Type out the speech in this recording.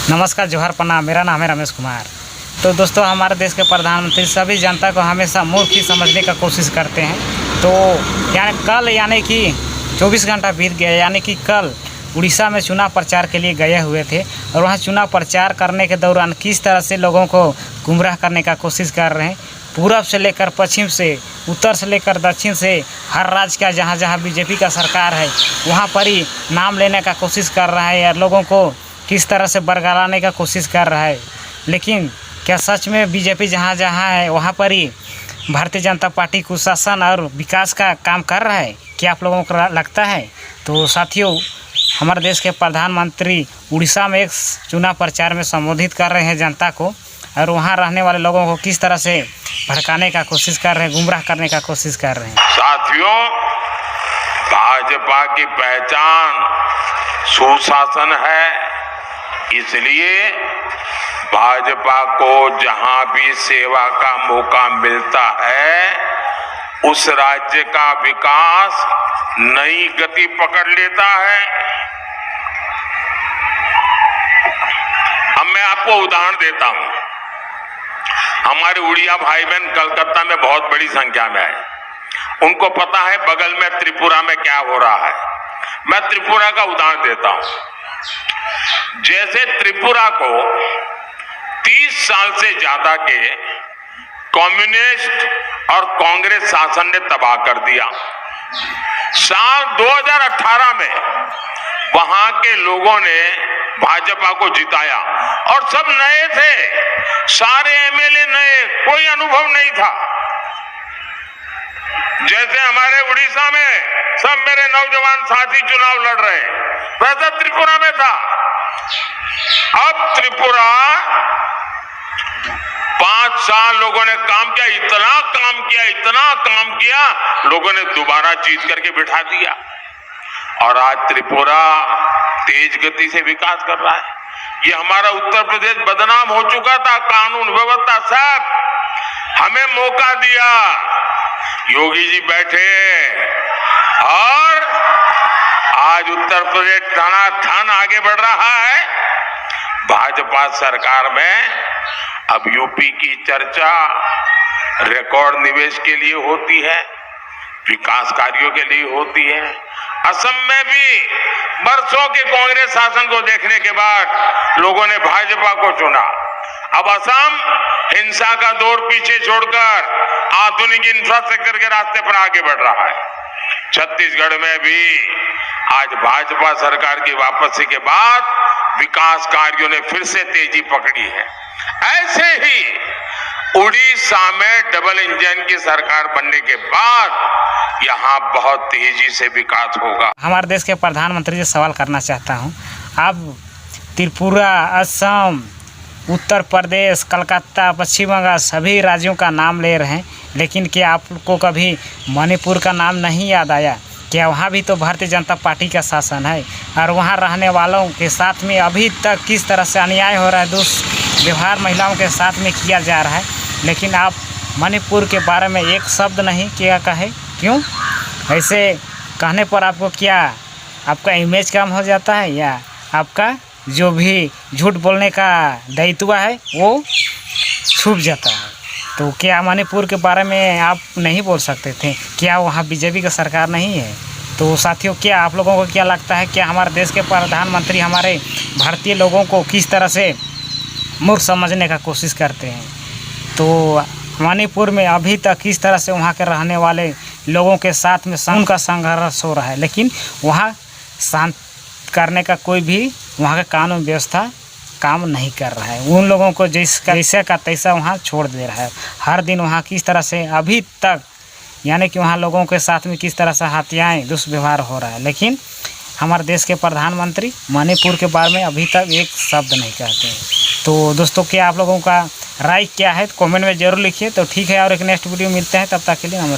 नमस्कार, जोहर, प्रणाम। मेरा नाम है रमेश कुमार। तो दोस्तों, हमारे देश के प्रधानमंत्री सभी जनता को हमेशा मूर्ख ही समझने का कोशिश करते हैं। तो यानी कि 24 घंटा बीत गया, यानी कि कल उड़ीसा में चुनाव प्रचार के लिए गए हुए थे और वहाँ चुनाव प्रचार करने के दौरान किस तरह से लोगों को गुमराह करने का कोशिश कर रहे हैं। पूरब से लेकर पश्चिम से, उत्तर से लेकर दक्षिण से, हर राज्य का जहाँ जहाँ बीजेपी का सरकार है वहाँ पर ही नाम लेने का कोशिश कर रहा है या लोगों को किस तरह से बरगलाने का कोशिश कर रहा है। लेकिन क्या सच में बीजेपी जहाँ जहाँ है वहाँ पर ही भारतीय जनता पार्टी कुशासन और विकास का काम कर रहा है? क्या आप लोगों को लगता है? तो साथियों, हमारे देश के प्रधानमंत्री उड़ीसा में एक चुनाव प्रचार में संबोधित कर रहे हैं जनता को और वहाँ रहने वाले लोगों को किस तरह से भड़काने का कोशिश कर रहे हैं, गुमराह करने का कोशिश कर रहे हैं। साथियों, भाजपा की पहचान सुशासन है, इसलिए भाजपा को जहां भी सेवा का मौका मिलता है उस राज्य का विकास नई गति पकड़ लेता है। अब मैं आपको उदाहरण देता हूं। हमारे उड़िया भाई बहन कलकत्ता में बहुत बड़ी संख्या में है। उनको पता है बगल में त्रिपुरा में क्या हो रहा है। मैं त्रिपुरा का उदाहरण देता हूं। जैसे त्रिपुरा को 30 साल से ज्यादा के कम्युनिस्ट और कांग्रेस शासन ने तबाह कर दिया। साल 2018 में वहां के लोगों ने भाजपा को जिताया और सब नए थे, सारे एमएलए नए, कोई अनुभव नहीं था। जैसे हमारे उड़ीसा में सब मेरे नौजवान साथी चुनाव लड़ रहे हैं, वैसा त्रिपुरा में था। अब त्रिपुरा 5 साल लोगों ने काम किया, इतना काम किया, लोगों ने दोबारा जीत करके बिठा दिया और आज त्रिपुरा तेज गति से विकास कर रहा है। ये हमारा उत्तर प्रदेश बदनाम हो चुका था, कानून व्यवस्था सब। हमें मौका दिया, योगी जी बैठे और आज उत्तर प्रदेश धनाधन आगे बढ़ रहा है। भाजपा सरकार में अब यूपी की चर्चा रिकॉर्ड निवेश के लिए होती है, विकास कार्यों के लिए होती है। असम में भी बरसों के कांग्रेस शासन को देखने के बाद लोगों ने भाजपा को चुना। अब असम हिंसा का दौर पीछे छोड़कर आधुनिक इंफ्रास्ट्रक्चर के रास्ते पर आगे बढ़ रहा है। छत्तीसगढ़ में भी आज भाजपा सरकार की वापसी के बाद विकास कार्यों ने फिर से तेजी पकड़ी है। ऐसे ही उड़ीसा में डबल इंजन की सरकार बनने के बाद यहाँ बहुत तेजी से विकास होगा। हमारे देश के प्रधानमंत्री से सवाल करना चाहता हूँ। आप त्रिपुरा, असम, उत्तर प्रदेश, कलकत्ता, पश्चिम बंगाल सभी राज्यों का नाम ले रहे हैं, लेकिन क्या आपको कभी मणिपुर का नाम नहीं याद आया? क्या वहाँ भी तो भारतीय जनता पार्टी का शासन है और वहाँ रहने वालों के साथ में अभी तक किस तरह से अन्याय हो रहा है, दुष्व्यवहार महिलाओं के साथ में किया जा रहा है। लेकिन आप मणिपुर के बारे में एक शब्द नहीं किया कहे, क्यों? ऐसे कहने पर आपको क्या आपका इमेज कम हो जाता है या आपका जो भी झूठ बोलने का दायित्व है वो छूट जाता है? तो क्या मणिपुर के बारे में आप नहीं बोल सकते थे? क्या वहाँ बीजेपी का सरकार नहीं है? तो साथियों, क्या आप लोगों को क्या लगता है, क्या हमारे देश के प्रधानमंत्री हमारे भारतीय लोगों को किस तरह से मूर्ख समझने का कोशिश करते हैं? तो मणिपुर में अभी तक किस तरह से वहाँ के रहने वाले लोगों के साथ में उनका संघर्ष हो रहा है, लेकिन वहाँ शांत करने का कोई भी वहाँ का कानून व्यवस्था काम नहीं कर रहा है। उन लोगों को जैसे का तैसा वहाँ छोड़ दे रहा है। हर दिन वहाँ किस तरह से अभी तक, यानी कि वहाँ लोगों के साथ में किस तरह से हत्याएं, दुष्व्यवहार हो रहा है, लेकिन हमारे देश के प्रधानमंत्री मणिपुर के बारे में अभी तक एक शब्द नहीं कहते हैं। तो दोस्तों, क्या आप लोगों का राय क्या है? कमेंट में ज़रूर लिखिए। तो ठीक है, और एक नेक्स्ट वीडियो मिलते हैं, तब तक के लिए नमस्कार।